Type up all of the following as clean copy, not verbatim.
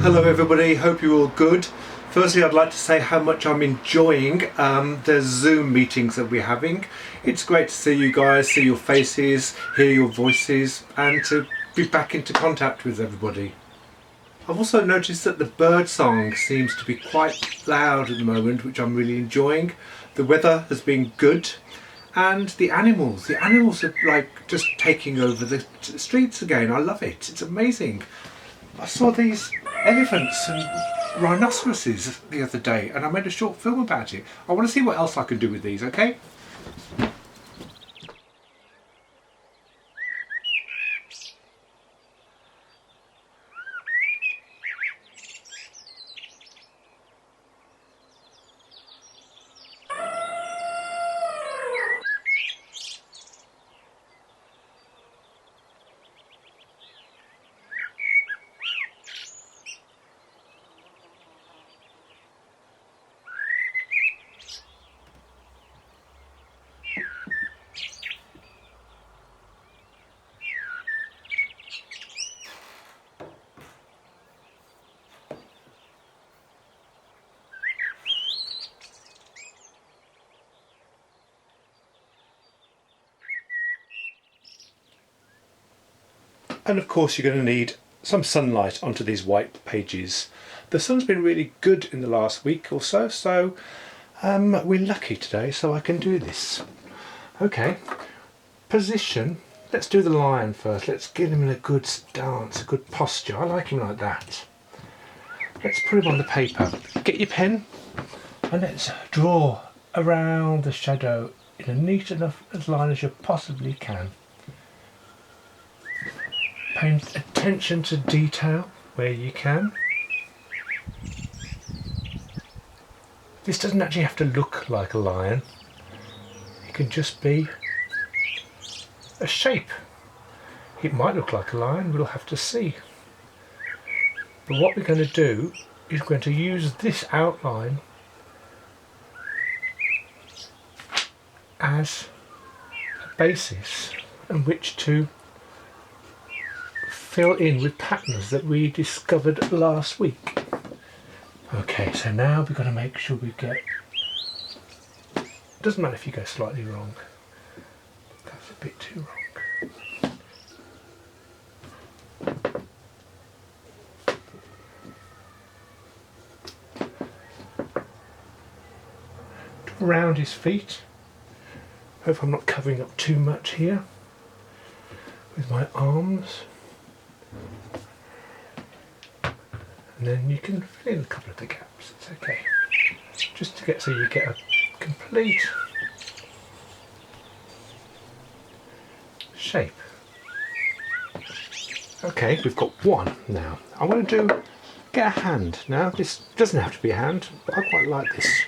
Hello everybody, hope you're all good. Firstly, I'd like to say how much I'm enjoying the Zoom meetings that we're having. It's great to see you guys, see your faces, hear your voices, and to be back into contact with everybody. I've also noticed that the bird song seems to be quite loud at the moment, which I'm really enjoying. The weather has been good, and the animals are like just taking over the streets again. I love it, it's amazing. I saw these elephants and rhinoceroses the other day and I made a short film about it. I want to see what else I can do with these, okay? And of course you're going to need some sunlight onto these white pages. The sun's been really good in the last week or so, so we're lucky today, so I can do this. Okay, position. Let's do the lion first. Let's get him in a good stance, a good posture. I like him like that. Let's put him on the paper. Get your pen and let's draw around the shadow in a neat enough line as you possibly can. Pay attention to detail where you can. This doesn't actually have to look like a lion. It can just be a shape. It might look like a lion, we'll have to see. But what we're going to do is we're going to use this outline as a basis on which to fill in with patterns that we discovered last week. Okay, so now we've got to make sure we get... Doesn't matter if you go slightly wrong. That's a bit too wrong. Around his feet. Hope I'm not covering up too much here with my arms. And then you can fill in a couple of the gaps, it's okay. Just to get so you get a complete shape. Okay, we've got one now. I want to get a hand now. This doesn't have to be a hand, but I quite like this.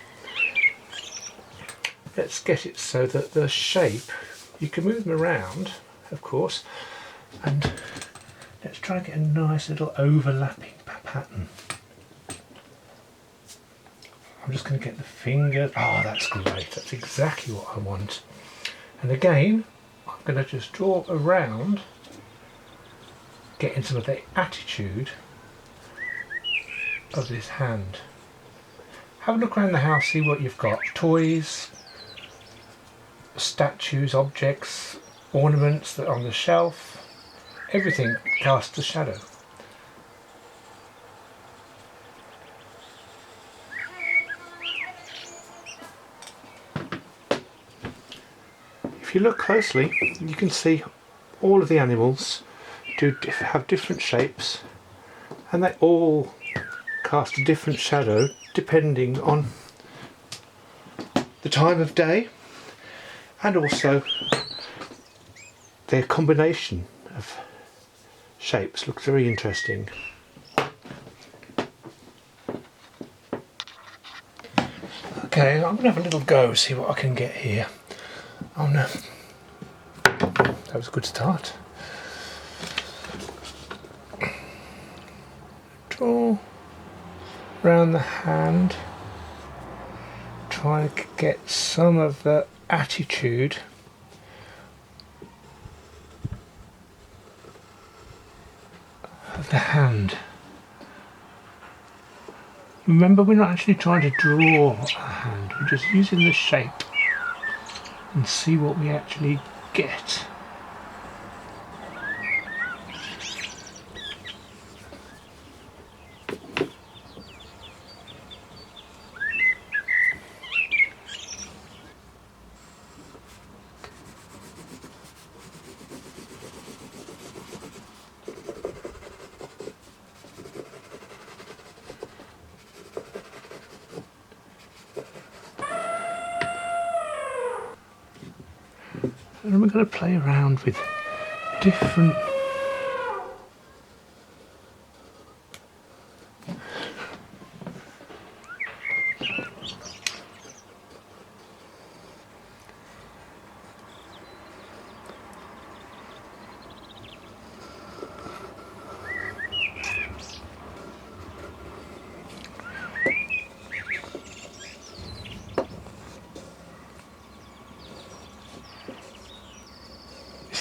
Let's get it so that the shape, you can move them around, of course, and let's try and get a nice little overlapping pattern. I'm just going to get the finger. Oh, that's great. That's exactly what I want. And again, I'm going to just draw around, getting some of the attitude of this hand. Have a look around the house, see what you've got. Toys, statues, objects, ornaments that are on the shelf. Everything casts a shadow. If you look closely, you can see all of the animals have different shapes, and they all cast a different shadow depending on the time of day and also their combination of shapes. Looks very interesting. Okay, I'm going to have a little go, see what I can get here. Oh no, that was a good start. Draw around the hand, try to get some of the attitude of the hand. Remember, we're not actually trying to draw a hand, we're just using the shape and see what we actually get. And we're going to play around with different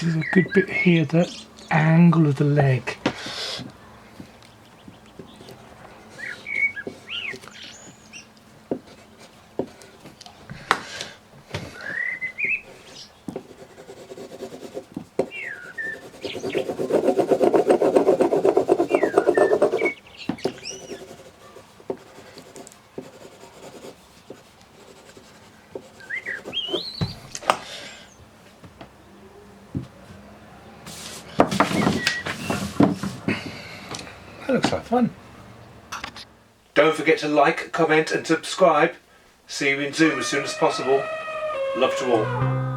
this is a good bit here, the angle of the leg. That looks like fun. Don't forget to like, comment and subscribe. See you in Zoom as soon as possible. Love to all.